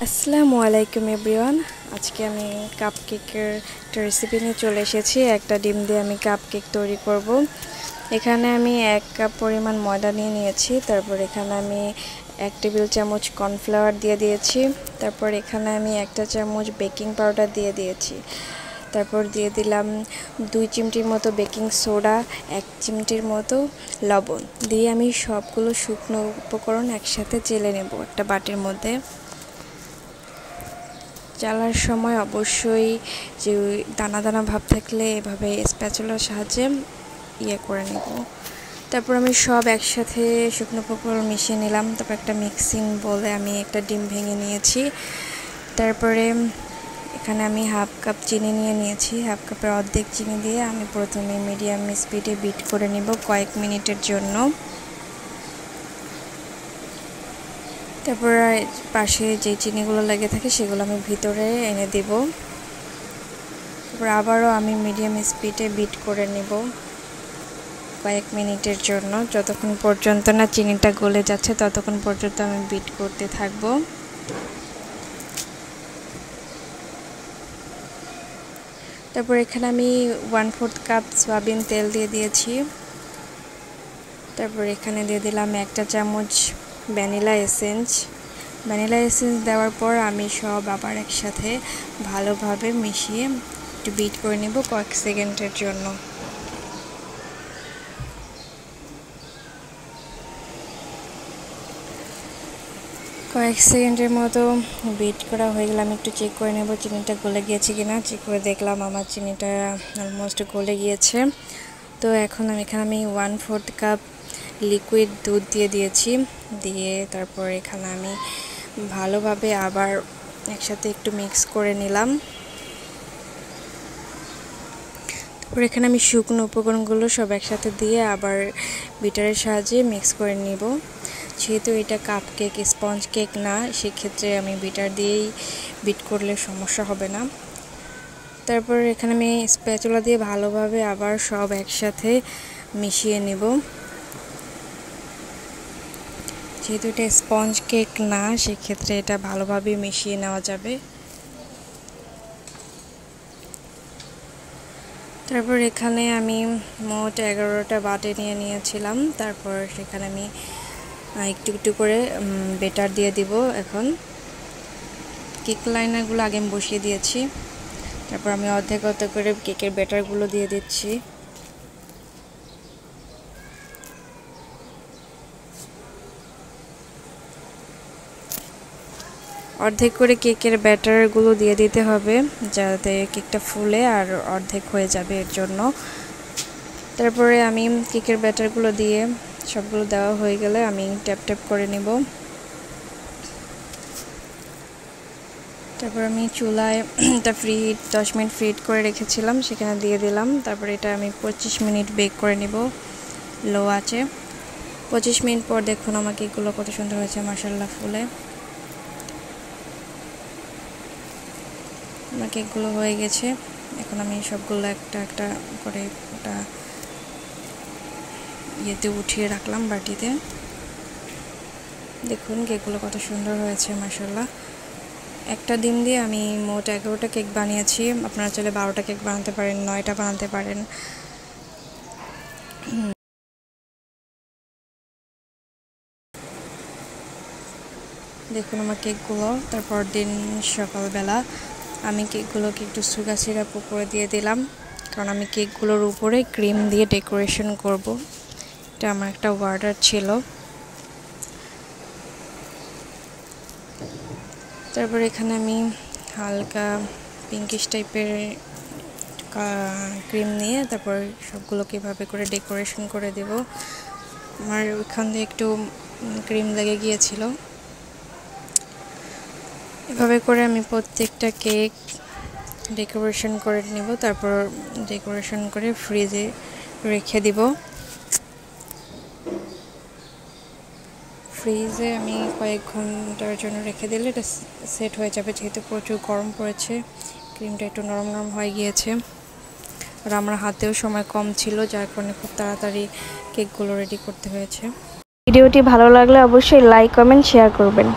আসসালামু আলাইকুম এভরিওয়ান। আজকে আমি কাপকেকের একটা রেসিপি নিয়ে চলে এসেছি। একটা ডিম দিয়ে আমি কাপকেক তৈরি করব। এখানে আমি 1 কাপ পরিমাণ ময়দা নিয়েছি। তারপর এখানে আমি 1 টেবিল চামচ কর্নফ্লাওয়ার দিয়ে দিয়েছি। তারপর এখানে আমি 1 চামচ বেকিং পাউডার দিয়ে দিয়েছি। তারপর দিয়ে দিলাম 2 চিমটির মতো বেকিং সোডা, 1 চিমটির মতো লবণ দিয়ে আমি সবগুলো শুকনো উপকরণ একসাথে চেলে নেব একটা বাটির মধ্যে। চালার সময় অবশ্যই যে দানা দানা ভাব থাকলে এভাবে স্প্যাচুলার সাহায্যে করে নেব। তারপর আমি সব একসাথে শুকনো উপকরণ মিশিয়ে নিলাম। তারপর একটা মিক্সিং বলে আমি একটা ডিম ভেঙে নিয়েছি। তারপরে এখানে আমি হাফ কাপ চিনি নিয়েছি। হাফ কাপের অর্ধেক চিনি দিয়ে আমি প্রথমে মিডিয়াম স্পিডে বিট করে নেব কয়েক মিনিটের জন্য। তারপর পাশে যে চিনিগুলো লেগে থাকে সেগুলো আমি ভিতরে এনে দেব। তারপর আবারও আমি মিডিয়াম স্পিডে বিট করে নেব কয়েক মিনিটের জন্য, যতক্ষণ পর্যন্ত না চিনিটা গলে যাচ্ছে ততক্ষণ পর্যন্ত আমি বিট করতে থাকব। তারপর এখানে আমি 1/4 কাপ সয়াবিন তেল দিয়ে দিয়েছি। তারপর এখানে দিয়ে দিলাম 1 চামচ ভ্যানিলা এসেন্স দেওয়ার পর আমি সব আবার একসাথে ভালোভাবে মিশিয়ে একটু বিট করে নেব কয়েক সেকেন্ডের জন্য। কয়েক সেকেন্ডের মতো বিট করা হয়ে গেলে আমি একটু চেক করে নেব চিনিটা গলে গিয়েছে কিনা। চেক করে দেখলাম আমার চিনিটা অলমোস্ট গলে গিয়েছে। তো এখন এখানে আমি 1/4 কাপ লিকুইড দুধ দিয়ে দিয়েছি। দিয়ে তারপর এখানে আমি ভালোভাবে আবার একসাথে একটু মিক্স করে নিলাম। তারপর এখানে আমি শুকনো উপকরণগুলো সব একসাথে দিয়ে আবার বিটারের সাহায্যে মিক্স করে নিব। যেহেতু এটা কাপ কেক, স্পঞ্জ কেক না, সেক্ষেত্রে আমি বিটার দিয়েই বিট করলে সমস্যা হবে না। তারপর এখানে আমি স্প্যাচুলা দিয়ে ভালোভাবে আবার সব একসাথে মিশিয়ে নেব। যেহেতু এটা স্পঞ্জ কেক না, সেক্ষেত্রে এটা ভালোভাবে মিশিয়ে নেওয়া যাবে। তারপর এখানে আমি মোট 11টা বাটি নিয়েছিলাম। তারপর সেখানে আমি একটু একটু করে বেটার দিয়ে দিব। এখন কেক লাইনারগুলো আগে আমি বসিয়ে দিয়েছি। তারপর আমি অর্ধেক করে কেকের ব্যাটারগুলো দিয়ে দিচ্ছি। অর্ধেক করে কেকের ব্যাটারগুলো দিয়ে দিতে হবে যাতে কেকটা ফুলে আর অর্ধেক হয়ে যাবে এর জন্য। তারপরে আমি কেকের ব্যাটারগুলো দিয়ে সবগুলো দেওয়া হয়ে গেলে আমি ট্যাপ করে নেব। তারপর আমি চুলায় এটা 10 মিনিট ফ্রি হিট করে রেখেছিলাম, সেখানে দিয়ে দিলাম। তারপরে এটা আমি 25 মিনিট বেক করে নেব লো আঁচে। 25 মিনিট পর দেখুন আমার কেকগুলো কত সুন্দর হয়েছে, মাশাআল্লাহ ফুলে। আমার কেকগুলো হয়ে গেছে। এখন আমি সবগুলো একটা একটা করে ওটা ইয়েতে উঠিয়ে রাখলাম বাটিতে। দেখুন কেকগুলো কত সুন্দর হয়েছে, মাশাআল্লাহ। একটা ডিম দিয়ে আমি মোট 11টা কেক বানিয়েছি। আপনারা চাইলে 12টা কেক বানাতে পারেন, 9টা বানাতে পারেন। দেখুন আমার কেকগুলো। তারপর দিন সকালবেলা আমি কেকগুলোকে একটু সুগার সিরাপ উপরে দিয়ে দিলাম, কারণ আমি কেকগুলোর উপরে ক্রিম দিয়ে ডেকোরেশন করব। এটা আমার একটা অর্ডার ছিল। তারপর এখানে আমি হালকা পিঙ্কিশ টাইপের ক্রিম নিয়ে তারপর সবগুলোকে এভাবে করে ডেকোরেশন করে দেব। আমার ওইখান দিয়ে একটু ক্রিম লেগে গিয়েছিল। এভাবে করে আমি প্রত্যেকটা কেক ডেকোরেশন করে নেব। তারপর ডেকোরেশন করে ফ্রিজে রেখে দিব। ফ্রিজে আমি কয়েক ঘন্টার জন্য রেখে দিলে এটা সেট হয়ে যাবে। যেহেতু প্রচুর গরম পড়েছে, ক্রিমটা একটু নরম হয়ে গিয়েছে আর আমার হাতেও সময় কম ছিল, যার কারণে খুব তাড়াতাড়ি কেকগুলো রেডি করতে হয়েছে। ভিডিওটি ভালো লাগলে অবশ্যই লাইক, কমেন্ট, শেয়ার করবেন।